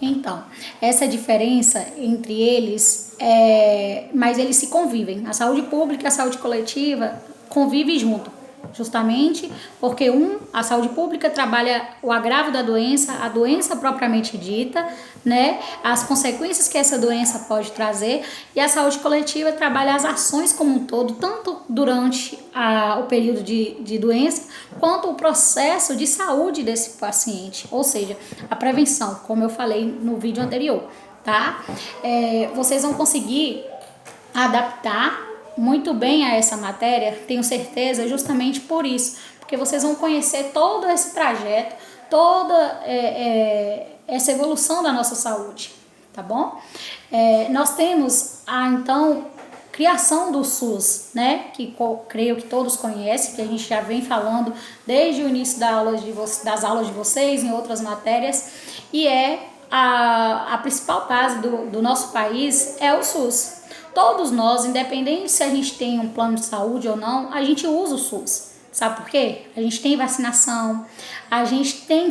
Então, essa diferença entre eles mas eles se convivem. A saúde pública e a saúde coletiva convivem junto, justamente porque a saúde pública trabalha o agravo da doença, a doença propriamente dita, né, as consequências que essa doença pode trazer, e a saúde coletiva trabalha as ações como um todo, tanto durante o período de doença, quanto o processo de saúde desse paciente, ou seja, a prevenção, como eu falei no vídeo anterior, tá? Vocês vão conseguir adaptar muito bem a essa matéria, tenho certeza, justamente por isso, porque vocês vão conhecer todo esse trajeto, toda essa evolução da nossa saúde, tá bom? Nós temos então criação do SUS, né, que creio que todos conhecem, que a gente já vem falando desde o início das aulas de vocês, em outras matérias, e a principal base do nosso país é o SUS. Todos nós, independente se a gente tem um plano de saúde ou não, a gente usa o SUS. Sabe por quê? A gente tem vacinação, a gente tem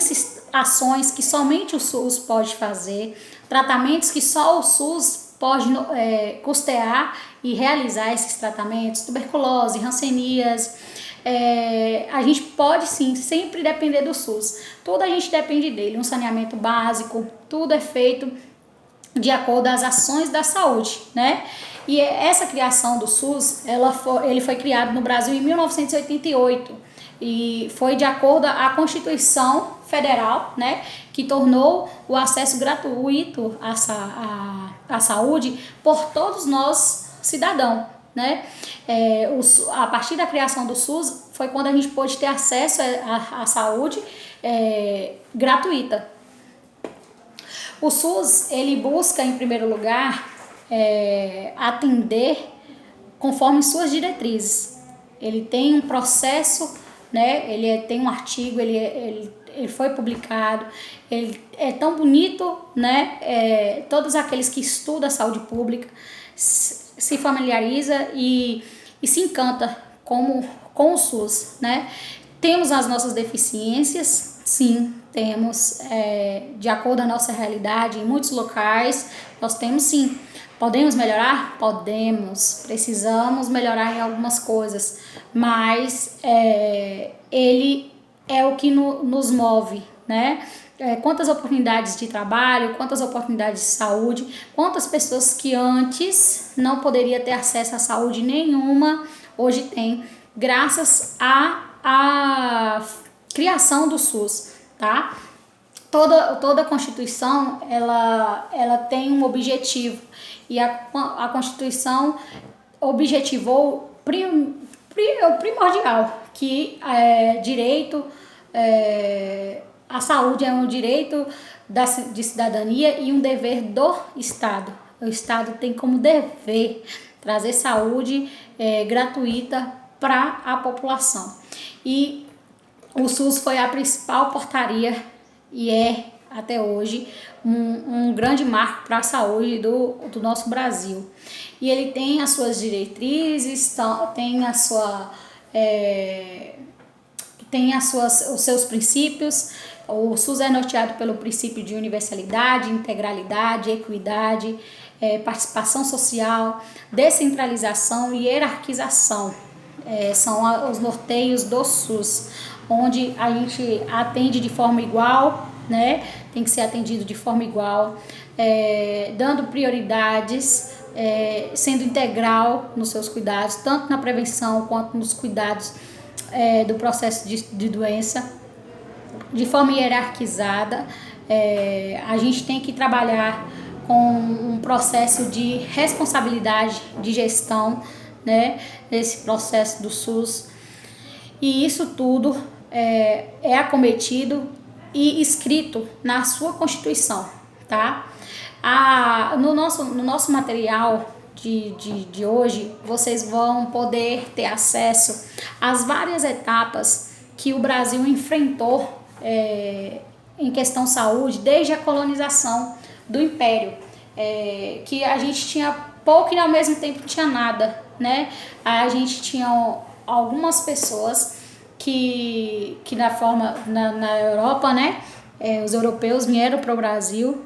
ações que somente o SUS pode fazer, tratamentos que só o SUS pode custear e realizar esses tratamentos, tuberculose, rancenias. A gente pode sim sempre depender do SUS. Tudo a gente depende dele, um saneamento básico, tudo é feito de acordo com as ações da saúde, né? E essa criação do SUS, ele foi criado no Brasil em 1988 e foi de acordo com a Constituição Federal, né, que tornou o acesso gratuito à saúde por todos nós cidadãos, né? A partir da criação do SUS foi quando a gente pôde ter acesso à saúde gratuita. O SUS, ele busca, em primeiro lugar, atender conforme suas diretrizes. Ele tem um processo, né? Ele tem um artigo, ele foi publicado, ele é tão bonito, né? Todos aqueles que estudam a saúde pública se familiariza e se encanta com o SUS, né? Temos as nossas deficiências, sim, temos, de acordo com a nossa realidade, em muitos locais, nós temos sim. Podemos melhorar? Podemos. Precisamos melhorar em algumas coisas, mas ele é o que nos move, né? Quantas oportunidades de trabalho, quantas oportunidades de saúde, quantas pessoas que antes não poderiam ter acesso à saúde nenhuma, hoje tem, graças à criação do SUS, tá? Toda a Constituição, ela tem um objetivo, e a Constituição objetivou o primordial, que direito, a saúde é um direito de cidadania e um dever do Estado. O Estado tem como dever trazer saúde gratuita para a população. E o SUS foi a principal portaria e até hoje, um grande marco para a saúde do nosso Brasil. E ele tem as suas diretrizes, tem os seus princípios. O SUS é norteado pelo princípio de universalidade, integralidade, equidade, participação social, descentralização e hierarquização. São os norteios do SUS, onde a gente atende de forma igual, né? Tem que ser atendido de forma igual, dando prioridades, sendo integral nos seus cuidados, tanto na prevenção quanto nos cuidados do processo de doença, de forma hierarquizada. A gente tem que trabalhar com um processo de responsabilidade de gestão, né? Nesse processo do SUS. E isso tudo é acometido e escrito na sua Constituição, tá? No nosso material de hoje, vocês vão poder ter acesso às várias etapas que o Brasil enfrentou em questão saúde desde a colonização do Império, que a gente tinha pouco e ao mesmo tempo tinha nada, né? A gente tinha algumas pessoas que na Europa, né? Os europeus vieram para o Brasil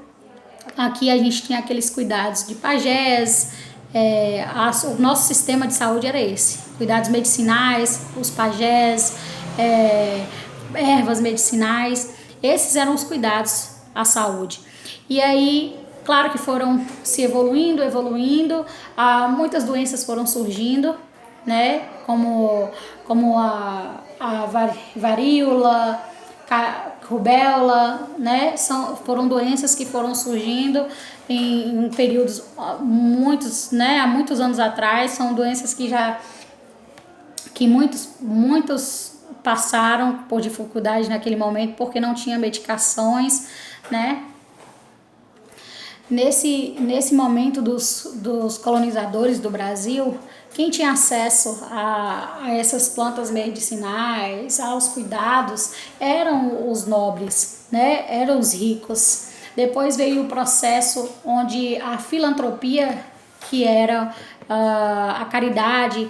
Aqui a gente tinha aqueles cuidados de pajés, o nosso sistema de saúde era esse: cuidados medicinais, os pajés, ervas medicinais, esses eram os cuidados à saúde. E aí, claro que foram se evoluindo, muitas doenças foram surgindo, né, como a varíola, rubéola, né, foram doenças que foram surgindo em períodos há muitos anos atrás. São doenças que muitos passaram por dificuldade naquele momento porque não tinha medicações, né? Nesse momento dos colonizadores do Brasil, quem tinha acesso a essas plantas medicinais, aos cuidados, eram os nobres, né? Eram os ricos. Depois veio o processo onde a filantropia, que era a caridade,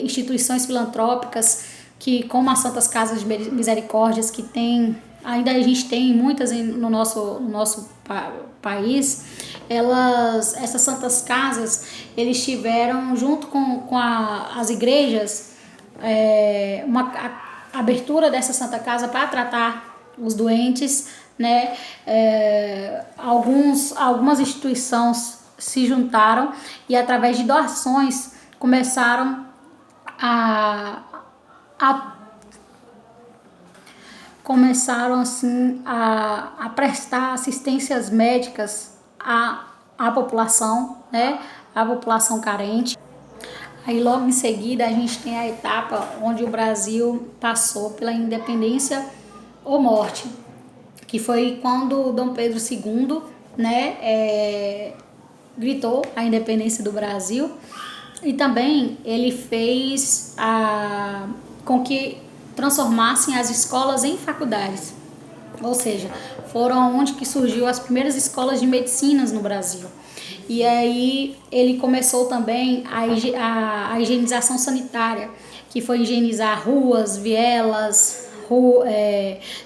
instituições filantrópicas, que como as Santas Casas de Misericórdias, que ainda a gente tem muitas no nosso país, essas Santas Casas, eles tiveram junto com as igrejas a abertura dessa Santa Casa para tratar os doentes, né? Algumas instituições se juntaram e através de doações começaram assim a prestar assistências médicas à população, né? À população carente. Aí logo em seguida a gente tem a etapa onde o Brasil passou pela independência ou morte, que foi quando Dom Pedro II, né, gritou a independência do Brasil, e também ele fez com que transformassem as escolas em faculdades, ou seja, foram onde que surgiu as primeiras escolas de medicinas no Brasil. E aí ele começou também a higienização sanitária, que foi higienizar ruas, vielas,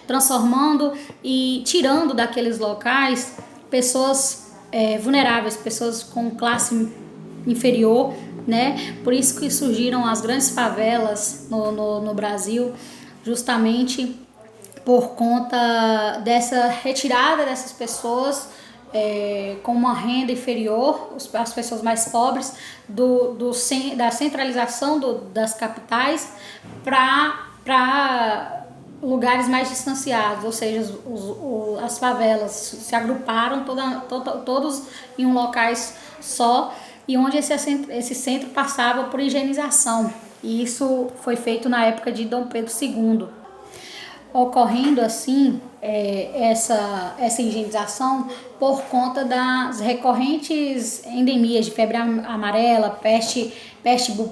transformando e tirando daqueles locais pessoas vulneráveis, pessoas com classe inferior, né? Por isso que surgiram as grandes favelas no Brasil, justamente por conta dessa retirada dessas pessoas com uma renda inferior, as pessoas mais pobres, da centralização das capitais para lugares mais distanciados, ou seja, as favelas se agruparam todos em um locais só, e onde esse centro passava por higienização. E isso foi feito na época de Dom Pedro II. Ocorrendo assim essa higienização por conta das recorrentes endemias de febre amarela, peste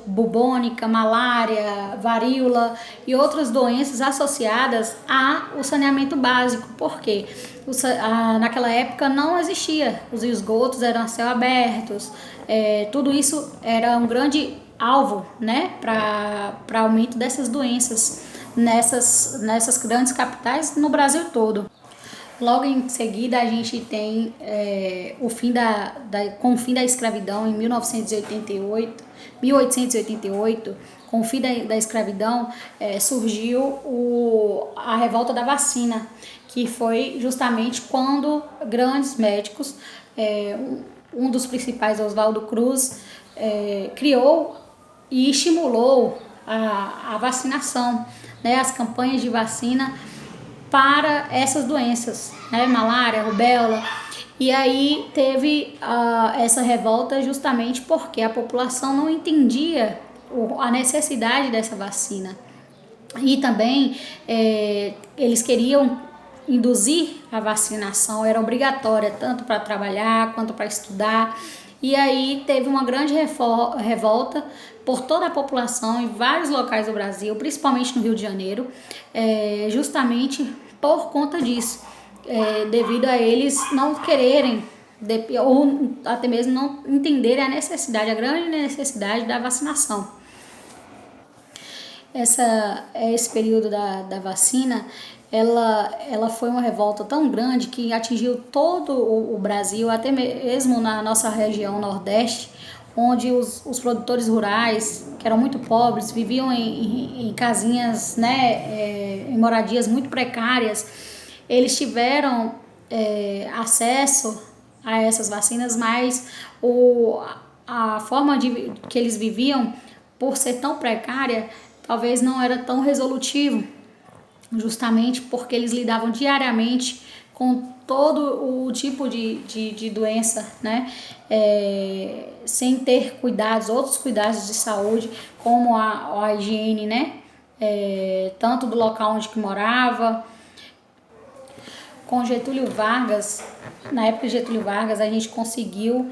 bubônica, malária, varíola e outras doenças associadas ao saneamento básico, porque naquela época não existia, os esgotos eram a céu abertos, tudo isso era um grande alvo, né, para aumento dessas doenças nessas grandes capitais no Brasil todo. Logo em seguida a gente tem com o fim da escravidão em 1888, com o fim da escravidão surgiu a revolta da vacina, que foi justamente quando grandes médicos, um dos principais, Oswaldo Cruz, criou e estimulou a vacinação, né, as campanhas de vacina para essas doenças, né, malária, rubéola. E aí teve essa revolta justamente porque a população não entendia a necessidade dessa vacina. E também eles queriam induzir a vacinação, era obrigatória tanto para trabalhar quanto para estudar. E aí teve uma grande revolta por toda a população em vários locais do Brasil, principalmente no Rio de Janeiro, justamente por conta disso, devido a eles não quererem ou até mesmo não entenderem a grande necessidade da vacinação. Esse período da vacina ela foi uma revolta tão grande que atingiu todo o Brasil, até mesmo na nossa região Nordeste, onde os produtores rurais, que eram muito pobres, viviam em casinhas, né, em moradias muito precárias. Eles tiveram acesso a essas vacinas, mas a forma que eles viviam, por ser tão precária, talvez não era tão resolutivo, justamente porque eles lidavam diariamente com todo o tipo de doença, né? Sem ter cuidados, outros cuidados de saúde, como a higiene, né? Tanto do local onde que morava. Com Getúlio Vargas, na época de Getúlio Vargas, a gente conseguiu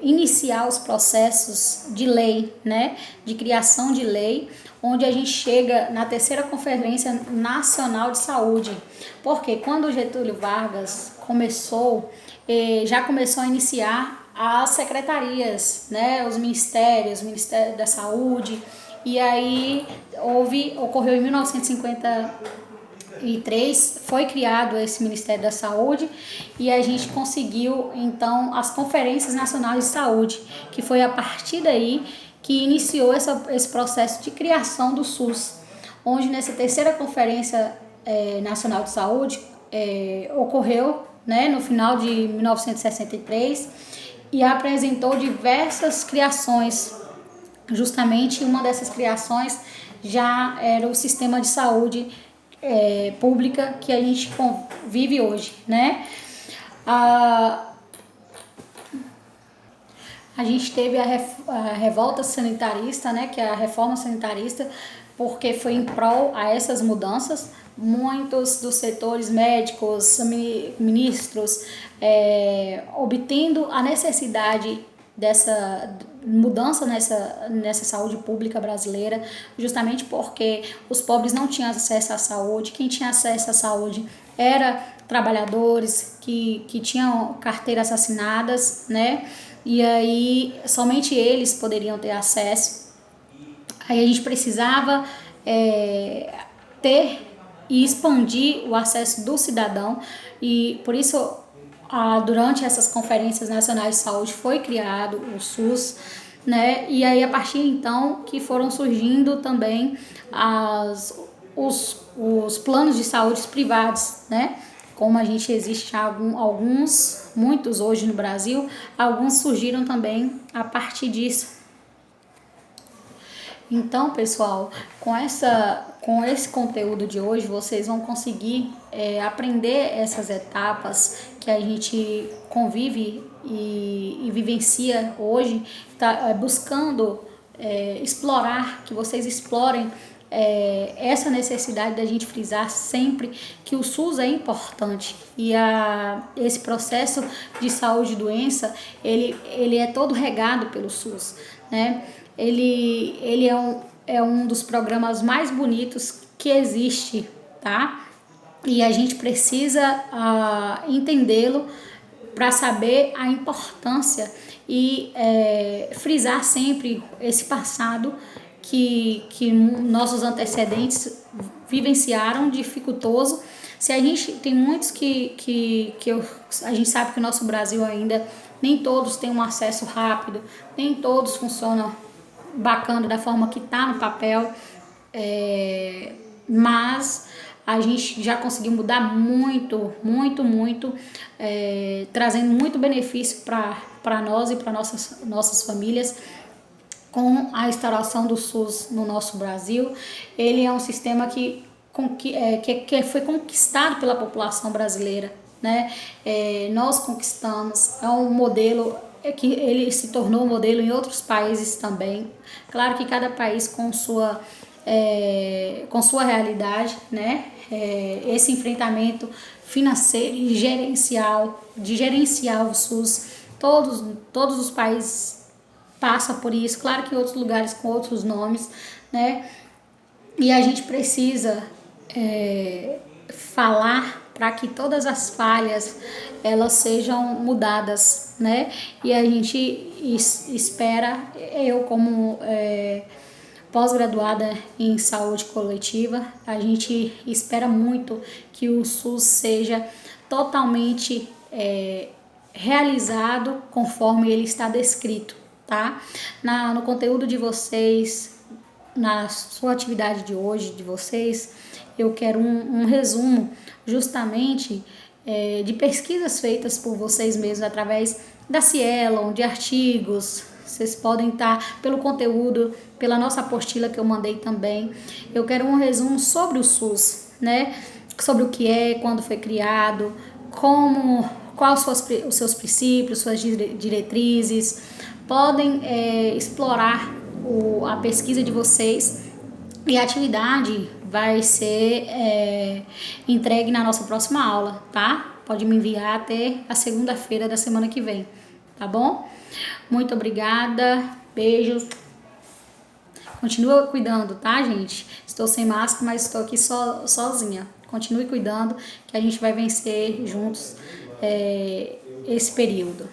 iniciar os processos de lei, né, de criação de lei, onde a gente chega na terceira Conferência Nacional de Saúde. Porque quando Getúlio Vargas começou, já começou a iniciar as secretarias, né, os ministérios, o Ministério da Saúde, e aí ocorreu em 1953, foi criado esse Ministério da Saúde e a gente conseguiu então as Conferências Nacionais de Saúde, que foi a partir daí que iniciou esse processo de criação do SUS, onde nessa terceira Conferência Nacional de Saúde ocorreu, né, no final de 1963 e apresentou diversas criações. Justamente uma dessas criações já era o sistema de saúde pública que a gente vive hoje, né? A gente teve a revolta sanitarista, né, que é a reforma sanitarista, porque foi em prol a essas mudanças. Muitos dos setores médicos, ministros, obtendo a necessidade dessa mudança nessa saúde pública brasileira, justamente porque os pobres não tinham acesso à saúde. Quem tinha acesso à saúde era trabalhadores que tinham carteiras assinadas, né? E aí somente eles poderiam ter acesso. Aí a gente precisava ter e expandir o acesso do cidadão, e por isso durante essas conferências nacionais de saúde foi criado o SUS, né? E aí a partir então que foram surgindo também os planos de saúde privados, né? Como a gente existe alguns, muitos hoje no Brasil, alguns surgiram também a partir disso. Então, pessoal, com esse conteúdo de hoje, vocês vão conseguir aprender essas etapas que a gente convive e vivencia hoje, buscando explorar, que vocês explorem essa necessidade da gente frisar sempre que o SUS é importante e esse processo de saúde e doença, ele é todo regado pelo SUS, né? Ele é um dos programas mais bonitos que existe, tá? E a gente precisa entendê-lo para saber a importância e frisar sempre esse passado que nossos antecedentes vivenciaram, dificultoso. Se a gente tem muitos a gente sabe que o nosso Brasil ainda nem todos têm um acesso rápido, nem todos funcionam bacana da forma que está no papel, mas a gente já conseguiu mudar muito, trazendo muito benefício para nós e para nossas famílias com a instauração do SUS no nosso Brasil. Ele é um sistema que foi conquistado pela população brasileira, né? Nós conquistamos, é um modelo que ele se tornou modelo em outros países também. Claro que cada país com sua realidade, né? Esse enfrentamento financeiro e gerenciar o SUS, todos os países passam por isso, claro que em outros lugares com outros nomes, né? E a gente precisa falar para que todas as falhas elas sejam mudadas, né? E a gente espera, eu como pós-graduada em saúde coletiva. A gente espera muito que o SUS seja totalmente realizado conforme ele está descrito, tá? No conteúdo de vocês, na sua atividade de hoje, de vocês, eu quero um resumo justamente de pesquisas feitas por vocês mesmos através da Cielo, de artigos. Vocês podem estar pelo conteúdo, pela nossa apostila que eu mandei também. Eu quero um resumo sobre o SUS, né? Sobre o que é, quando foi criado, quais os seus princípios, suas diretrizes. Podem explorar a pesquisa de vocês, e a atividade vai ser entregue na nossa próxima aula, tá? Pode me enviar até a segunda-feira da semana que vem, tá bom? Muito obrigada, beijos. Continua cuidando, tá, gente? Estou sem máscara, mas estou aqui sozinha. Continue cuidando, que a gente vai vencer juntos esse período.